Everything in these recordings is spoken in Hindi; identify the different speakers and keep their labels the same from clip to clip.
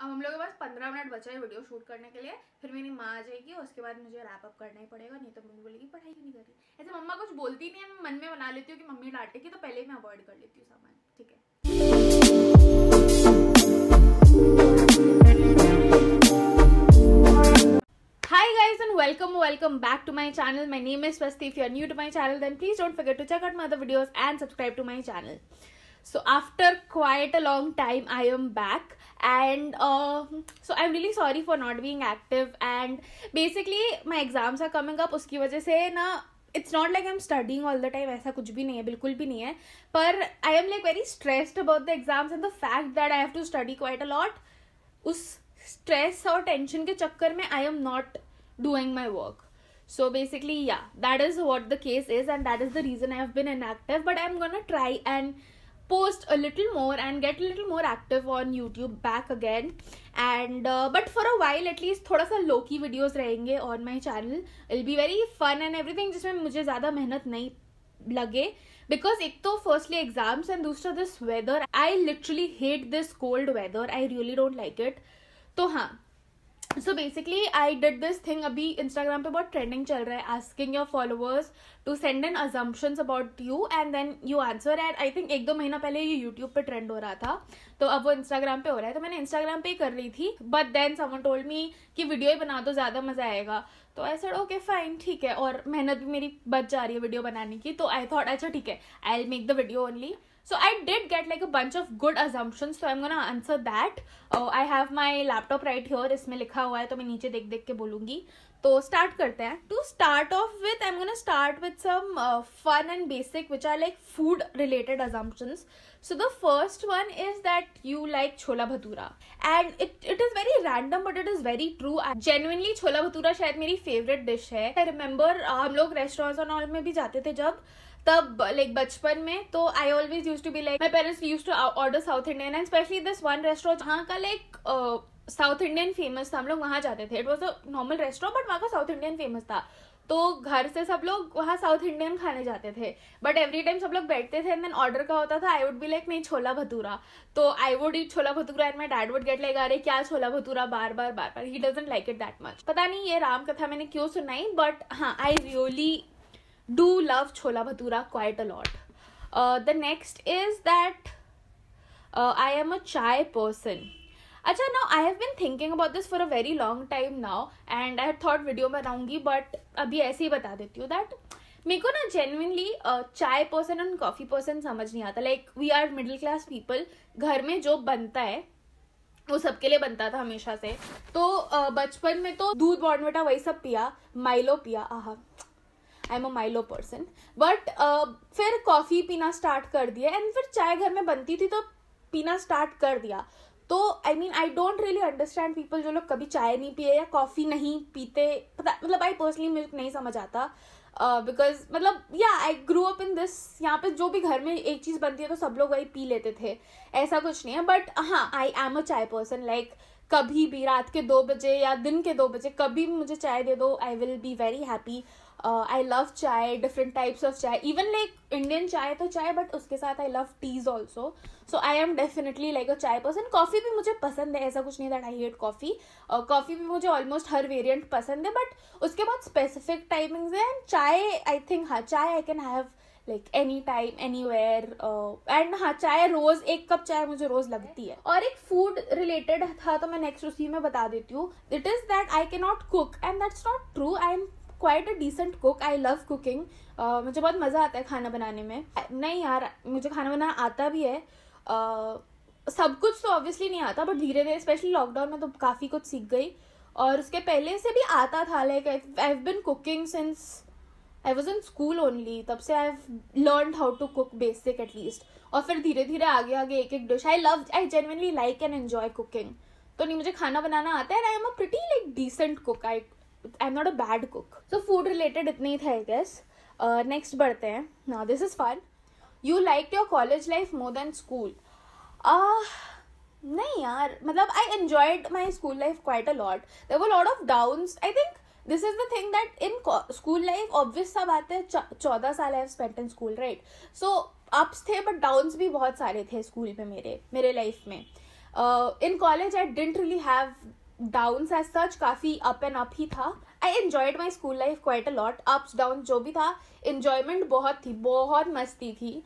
Speaker 1: अब हम लोग के पास 15 मिनट बचा है वीडियो शूट करने के लिए, फिर मेरी माँ आ जाएगी और उसके बाद मुझे रैप अप करना ही पड़ेगा, नहीं तो मम्मी बोलेगी पढ़ाई क्यों नहीं कर रही। ऐसे मम्मा कुछ बोलती नहीं है, मैं मन में बना लेती हूँ कि मम्मी डांटेगी, तो पहले मैं अवॉइड कर लेती हूँ सामान। ठीक है। Hi guys and welcome back to my channel. My name is Swasti. If you are new to my channel, then please don't forget to check out my other videos and subscribe to my channel. So after quite a long time I am back, and so I'm really sorry for not being active, and basically my exams are coming up. उसकी वजह से ना it's not like I'm studying all the time, ऐसा कुछ भी नहीं है, बिल्कुल भी नहीं है, पर I am like very stressed about the exams and the fact that I have to study quite a lot. उस stress और tension के चक्कर में I am not doing my work. So basically, yeah, that is what the case is, and that is the reason I have been inactive. But I'm gonna try and post a little more and get a little more active on YouTube back again. And but for a while at least थोड़ा सा low key videos रहेंगे on my channel. It'll be very fun and everything, जिसमें मुझे ज़्यादा मेहनत नहीं लगे. Because एक तो firstly exams and दूसरा this weather. I literally hate this cold weather. I really don't like it. तो हाँ, so basically I did this thing, अभी Instagram पे बहुत trending चल रहा है, asking your followers to send in assumptions about you and then you answer. And I think 1-2 महीना पहले ये YouTube पे trend हो रहा था, तो अब वो Instagram पे हो रहा है, तो मैंने Instagram पे ही कर रही थी. But then someone told me कि वीडियो ही बना दो, ज़्यादा मज़ा आएगा. तो I said okay fine, ठीक है, और मेहनत भी मेरी बच जा रही है वीडियो बनाने की, तो I thought अच्छा ठीक है, I'll make the video only. So I did get like a bunch of good assumptions, so I'm gonna answer that. I have my laptop right here, इसमें लिखा हुआ है, तो मैं नीचे देख देख के बोलूँगी. तो start करते हैं. To start off with, I'm gonna start with some fun and basic, which are like food related assumptions. So the first one is that you like chhola bhatura, and it is very random but it is very true. Genuinely छोला भटूरा शायद मेरी favorite dish है. I remember हम लोग restaurants और all में भी जाते थे जब, तब लाइक बचपन में, तो I always use to be like my parents use to order South Indian, and specially this one restaurant जहाँ का लाइक साउथ इंडियन फेमस था, हम लोग वहाँ जाते थे. It was a normal restaurant but वहाँ का साउथ इंडियन फेमस था, तो घर से सब लोग वहाँ साउथ इंडियन खाने जाते थे. बट एवरी टाइम सब लोग बैठते थे एंड देन ऑर्डर का होता था, आई वुड बी लाइक नहीं छोला भटूरा, तो आई would eat chola bhatura and my dad would get like अरे क्या छोला भटूरा बार बार. He doesn't like it that much. पता नहीं ये राम कथा मैंने क्यों सुनाई, बट हाँ, I really do love chola bhatura quite a lot. The next is that I am a chai person. अच्छा, now I have been thinking about this for a very long time now, and I had thought video बनाऊंगी, but अभी ऐसे ही बता देती हूँ that मेरे को ना genuinely चाय पर्सन और कॉफी पर्सन समझ नहीं आता. Like we are middle class people, घर में जो बनता है वो सबके लिए बनता था हमेशा से. तो बचपन में तो दूध बॉर्नविटा वही सब पिया, माइलो पिया, aha I am a Milo person. But फिर कॉफ़ी पीना स्टार्ट कर दिया, एंड फिर चाय घर में बनती थी तो पीना स्टार्ट कर दिया. तो I mean I don't really understand people जो लोग कभी चाय नहीं पिए या कॉफ़ी नहीं पीते. पता मतलब आई पर्सनली मुझे नहीं समझ आता, बिकॉज मतलब या आई ग्रू अप इन दिस, यहाँ पे जो भी घर में एक चीज़ बनती है तो सब लोग वही पी लेते थे, ऐसा कुछ नहीं है. बट हाँ, आई एम अ चाय पर्सन. लाइक कभी भी रात के 2 बजे या दिन के 2 बजे कभी भी मुझे चाय दे दो, I will be very happy. I love chai, different types of chai, even like Indian chai तो chai, but उसके साथ I love teas also. So I am definitely like a chai person. Coffee भी मुझे पसंद है, ऐसा कुछ नहीं that I hate coffee. Coffee भी मुझे almost हर variant पसंद है, but उसके बाद specific timings है. And chai, I think हाँ, chai I can have like any time, anywhere. And हाँ, चाय रोज, 1 कप चाय मुझे रोज लगती है. और एक फूड रिलेटेड था तो मैं नेक्स्ट उसी में बता देती हूँ. It is that I can not cook, and that's not true. I am quite a decent cook. I love cooking. मुझे बहुत मज़ा आता है खाना बनाने में. नहीं यार, मुझे खाना बनाना आता भी है. सब कुछ तो ऑब्वियसली नहीं आता, बट धीरे धीरे स्पेशली लॉकडाउन में तो काफ़ी कुछ सीख गई. और उसके पहले से भी आता था. Like I have been cooking since I was in school only, तब से I have learned how to cook basic at least. और फिर धीरे धीरे आगे एक एक dish. I genuinely like and enjoy cooking. तो नहीं, मुझे खाना बनाना आता है, and I am a pretty like decent cook. I am not a bad cook. So food related इतना ही था आई गेस. नेक्स्ट बढ़ते हैं. Now this is fun. You like your college life more than school. नहीं यार, मतलब I enjoyed my school life quite a lot. There were lot of downs. I think this is the thing that in school life obvious सा बात है, 14 साल I have spent in school, right. So ups थे बट डाउन्स भी बहुत सारे थे स्कूल में मेरे लाइफ में. In college I didn't really have downs as such, काफ़ी अप एंड अप ही था. आई enjoyed my school life quite a lot. Ups down जो भी था, इन्जॉयमेंट बहुत थी, बहुत मस्ती थी.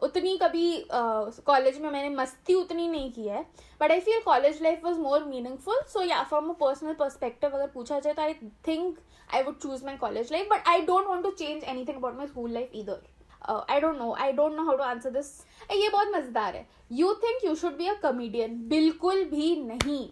Speaker 1: उतनी कभी कॉलेज में मैंने मस्ती उतनी नहीं की है, but I feel college life was more meaningful. So yeah from a personal perspective अगर पूछा जाए तो I think I would choose my college life, but I don't want to change anything about my school life either. I don't know how to answer this. ये बहुत मजेदार है. You think you should be a comedian? बिल्कुल भी नहीं.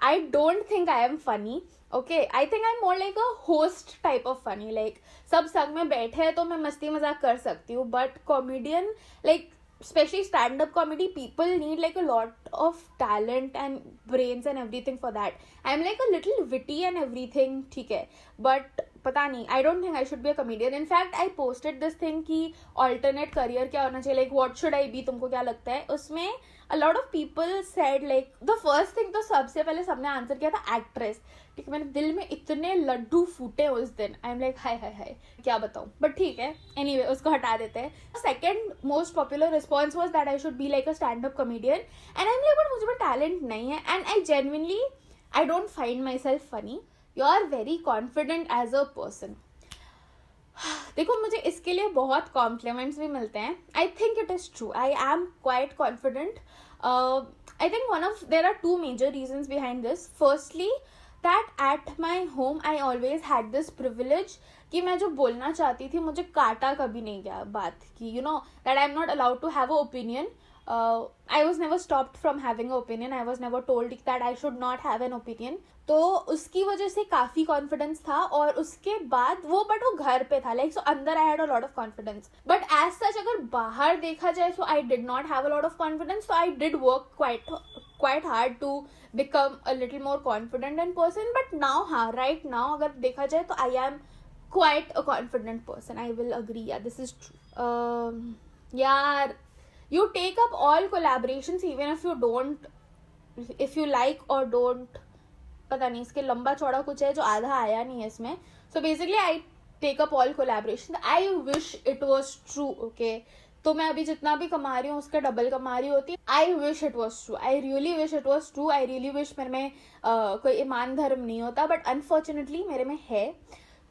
Speaker 1: I don't think I am funny. Okay, I think I am more like a host type of funny. Like सब संग में बैठे हैं तो मैं मस्ती मजाक कर सकती हूँ, but comedian, like especially stand-up comedy, people need like a lot of talent and brains and everything for that. I'm like a little witty and everything, ठीक है, but पता नहीं, I don't think I should be a comedian. In fact, I posted this thing कि alternate career क्या होना चाहिए, like what should I be, तुमको क्या लगता है. उसमें a lot of people said like the first thing, तो सबसे पहले सबने आंसर किया था एक्ट्रेस. ठीक है, मेरे दिल में इतने लड्डू फूटे उस दिन. आई एम लाइक हाय क्या बताऊँ, बट ठीक है, एनीवे उसको हटा देते हैं. Second most popular response was that I should be like a stand up comedian, and I am like but मुझे में टैलेंट नहीं है, and I genuinely I don't find myself funny. You are very confident as a person. देखो, मुझे इसके लिए बहुत कॉम्प्लीमेंट्स भी मिलते हैं. I think it is true. I am quite confident. I think there are two major reasons behind this. Firstly, that at my home I always had this privilege कि मैं जो बोलना चाहती थी मुझे काटा कभी नहीं गया बात की, you know, that I am not allowed to have an opinion. I was never stopped from having an opinion. I was never told that I should not have an opinion. तो उसकी वजह से काफ़ी कॉन्फिडेंस था. और उसके बाद वो घर पे था, लाइक सो अंदर I had a lot of confidence, but as such अगर बाहर देखा जाए so I did not have a lot of confidence. So I did work quite hard to become a little more confident in person. But now, हाँ, right now अगर देखा जाए तो I am quite a confident person. I will agree. Yeah, this is true. यार, you take up all collaborations even if you like or don't. पता नहीं, इसके लंबा चौड़ा कुछ है जो आधा आया नहीं है इसमें. So basically I take up all collaborations. I wish it was true. Okay, तो मैं अभी जितना भी कमा रही हूँ उसके डबल कमा रही होती. I wish it was true. I really wish it was true. I really wish मेरे में कोई ईमान धर्म नहीं होता, बट अनफॉर्चुनेटली मेरे में है.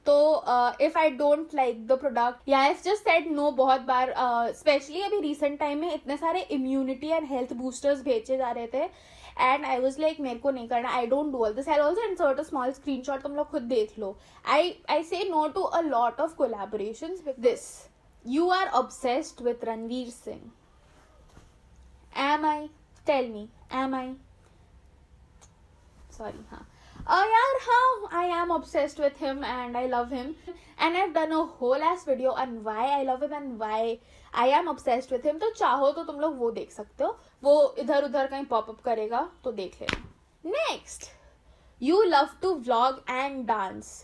Speaker 1: तो if I don't like the product, या आई जस्ट सेड नो बहुत बार. स्पेशली अभी रिसेंट टाइम में इतने सारे इम्यूनिटी एंड हेल्थ बूस्टर्स भेजे जा रहे थे, एंड आई वॉज लाइक मेरे को नहीं करना. I don't do all this. I also insert a small screenshot, तुम लोग खुद देख लो. I say no to a lot of collaborations with this. You are obsessed with Ranveer Singh. Am I? Tell me. Am I? Sorry, हाँ. यार, हाँ, I am obsessed with him and I love him. And I've done a whole ass video on why I love him and why I am obsessed with him. तो चाहो तो तुम लोग वो देख सकते हो. वो इधर उधर कहीं पॉप अप करेगा तो देख लेना. Next, you love to vlog and dance.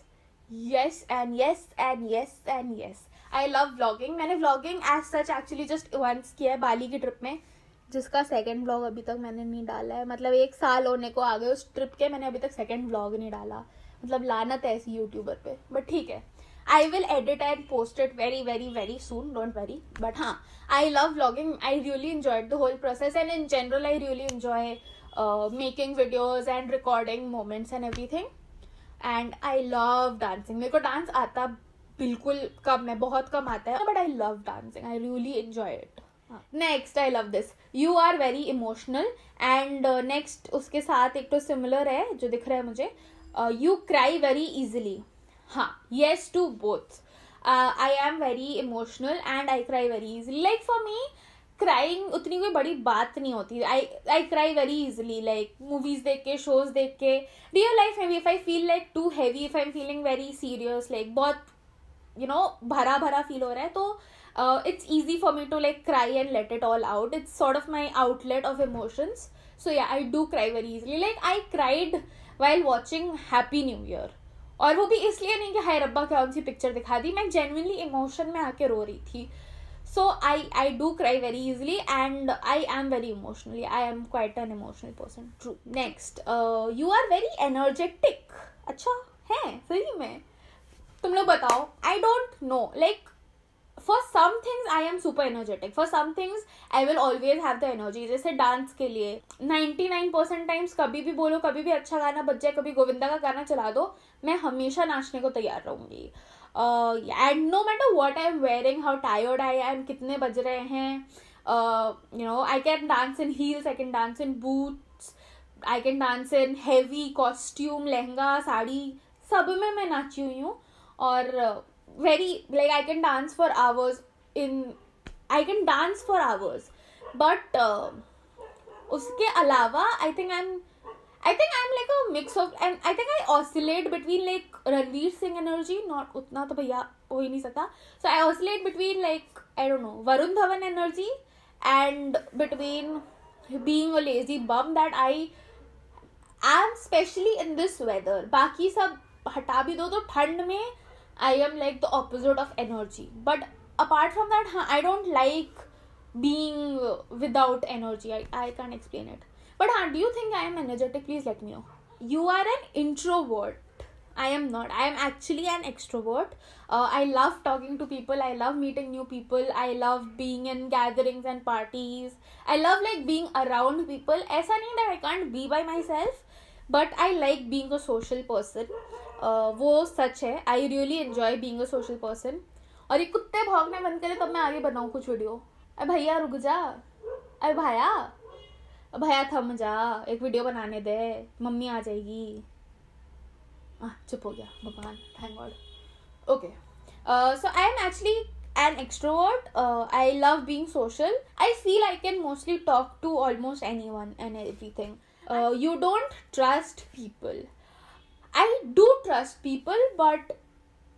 Speaker 1: Yes and yes and yes and yes. I love vlogging. मैंने vlogging as such actually just once किया है बाली की ट्रिप में, जिसका सेकंड व्लॉग अभी तक मैंने नहीं डाला है. मतलब 1 साल होने को आ गए उस ट्रिप के, मैंने अभी तक सेकंड व्लॉग नहीं डाला. मतलब लानत है ऐसी यूट्यूबर पे, बट ठीक है. I will edit and post it very very very soon, don't worry. But हाँ, I love vlogging. I really enjoyed the whole process, and in general I really enjoy making videos and recording moments and everything. And I love dancing. मेरे को डांस आता बिल्कुल कम है, बहुत कम आता है, but I love dancing. I really enjoy it. Next, I love this. You are very emotional. And next उसके साथ एक तो सिमिलर है जो दिख रहा है मुझे. You cry very easily. हाँ, yes to both. I am very emotional and I cry very easily. Like for me crying उतनी कोई बड़ी बात नहीं होती. I cry very easily, like movies देख के, शोज देख के. रियल लाइफ में भी if I feel like too heavy, if I am feeling very serious, like बहुत भरा भरा फील हो रहा है, तो it's easy for me to like cry and let it all out. It's sort of my outlet of emotions. So yeah, I do cry very easily. Like I cried while watching Happy New Year. और वो भी इसलिए नहीं कि हाय रब्बा कौन सी पिक्चर दिखा दी, मैं genuinely इमोशन में आके रो रही थी. So I do cry very easily and I am very emotionally. I am quite an emotional person. True. Next, you are very energetic. अच्छा है सही में. तुम लोग बताओ. आई don't no, like for some things I am super energetic. For some things I will always have the energy. जैसे डांस के लिए 99% टाइम्स कभी भी बोलो, कभी भी अच्छा गाना बज जाए, कभी गोविंदा का गाना चला दो, मैं हमेशा नाचने को तैयार रहूंगी. And no matter what I am wearing, how tired I am, कितने बज रहे हैं, you know, I can dance in heels, I can dance in boots, I can dance in heavy costume, lehenga, sari, सब में मैं नाची हुई हूँ. और very, like, I can dance for hours but उसके अलावा I think I'm like a mix of, and I think I oscillate between like Ranveer Singh energy, not उतना तो भैया हो ही नहीं सकता, so I oscillate between like, I don't know, Varun Dhawan energy and between being a lazy bum that I am, especially in this weather. बाकी सब हटा भी दो तो ठंड में I am like the opposite of energy. But apart from that, I don't like being without energy. I can't explain it. But do you think I am energetic? Please let me know. You are an introvert. I am not. I am actually an extrovert. I love talking to people. I love meeting new people. I love being in gatherings and parties. I love like being around people. ऐसा नहीं that I can't be by myself, but I like being a social person. वो सच है. I really enjoy being a social person. और ये कुत्ते भौंकने बंद करे तब मैं आगे बनाऊँ कुछ वीडियो. अरे भैया रुक जा. अरे भैया थम जा, एक वीडियो बनाने दे, मम्मी आ जाएगी. चुप हो गया भगवान, thank God. Okay, so I am actually an extrovert. I love being social. I feel I can mostly talk to almost anyone and everything. You don't trust people. I do trust people but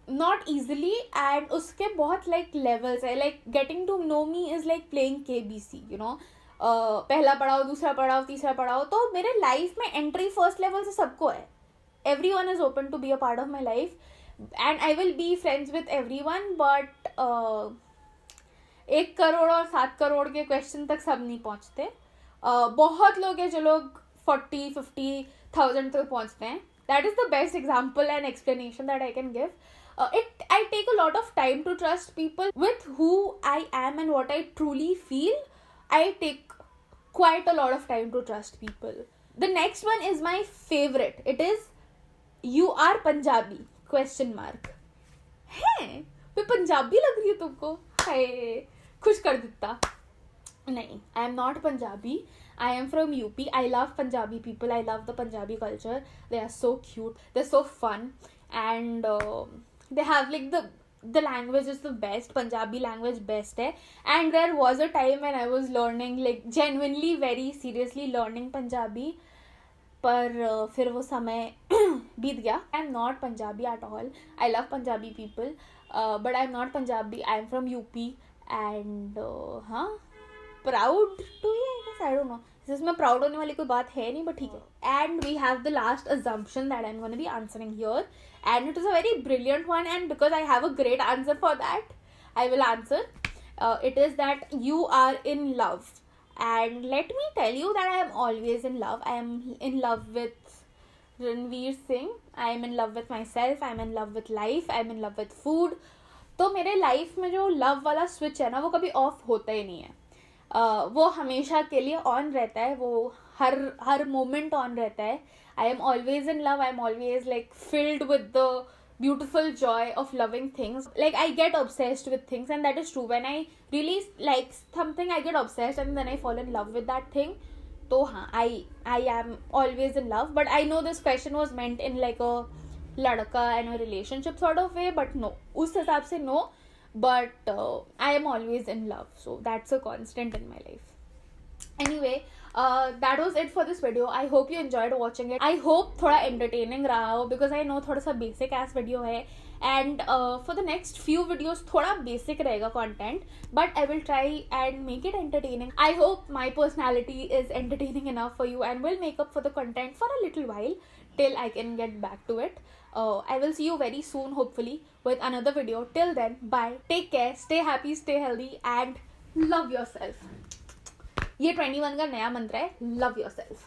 Speaker 1: not easily, and उसके बहुत like levels है. Like getting to know me is like playing KBC, you know. पहला पढ़ाओ, दूसरा पढ़ाओ, तीसरा पढ़ाओ. तो मेरे लाइफ में एंट्री फर्स्ट लेवल से सबको है. Everyone is open to be a part of my life and I will be friends with everyone, but 1 crore और 7 करोड़ के क्वेश्चन तक सब नहीं पहुंचते. बहुत लोग हैं जो लोग 40-50,000 तक पहुंचते हैं. That is the best example and explanation that I can give. I take a lot of time to trust people. With who I am and what I truly feel, I take quite a lot of time to trust people. The next one is my favorite. It is, you are Punjabi? Question mark. है मैं पंजाबी लग रही हूँ तुमको? हाय, खुश कर देता. नहीं, I am not Punjabi. I am from UP. I love Punjabi people. I love the Punjabi culture. They are so cute. They're so fun. And they have like the language is the best. Punjabi language best hai. And there was a time when I was learning, like genuinely very seriously learning Punjabi. पर फिर वो समय बीत गया. I am not Punjabi at all. I love Punjabi people. But I am not Punjabi. I am from UP. And proud to be, I guess. I don't know. जिसमें प्राउड होने वाली कोई बात है नहीं, बट ठीक है. And we have the last assumption that I'm going to be answering here, and it is a very brilliant one, and because I have a great answer for that, I will answer. It is that you are in love, and let me tell you that I am always in love. I am in love with Ranveer Singh. I am in love with myself. I am in love with life. I am in love with food. तो मेरे लाइफ में जो लव वाला स्विच है ना, वो कभी ऑफ होता ही नहीं है. वो हमेशा के लिए ऑन रहता है. वो हर मोमेंट ऑन रहता है. I am always in love. I am always like filled with the beautiful joy of loving things. Like I get obsessed with things, and that is true. When I really like something, I get obsessed and then I fall in love with that thing. So I am always in love. But I know this question was meant in like a ladka and a relationship sort of way, but no, उस हिसाब से no. But I am always in love, so that's a constant in my life. Anyway, that was it for this video. I hope you enjoyed watching it. I hope थोड़ा entertaining रहा हो, because I know थोड़ा सा basic ass video है, and for the next few videos थोड़ा basic रहेगा content, but I will try and make it entertaining. I hope my personality is entertaining enough for you and will make up for the content for a little while till I can get back to it. I will see you very soon, hopefully, with another video. Till then, bye. Take care. Stay happy, stay healthy, and love yourself. ये 21 का नया मंत्र है, love yourself.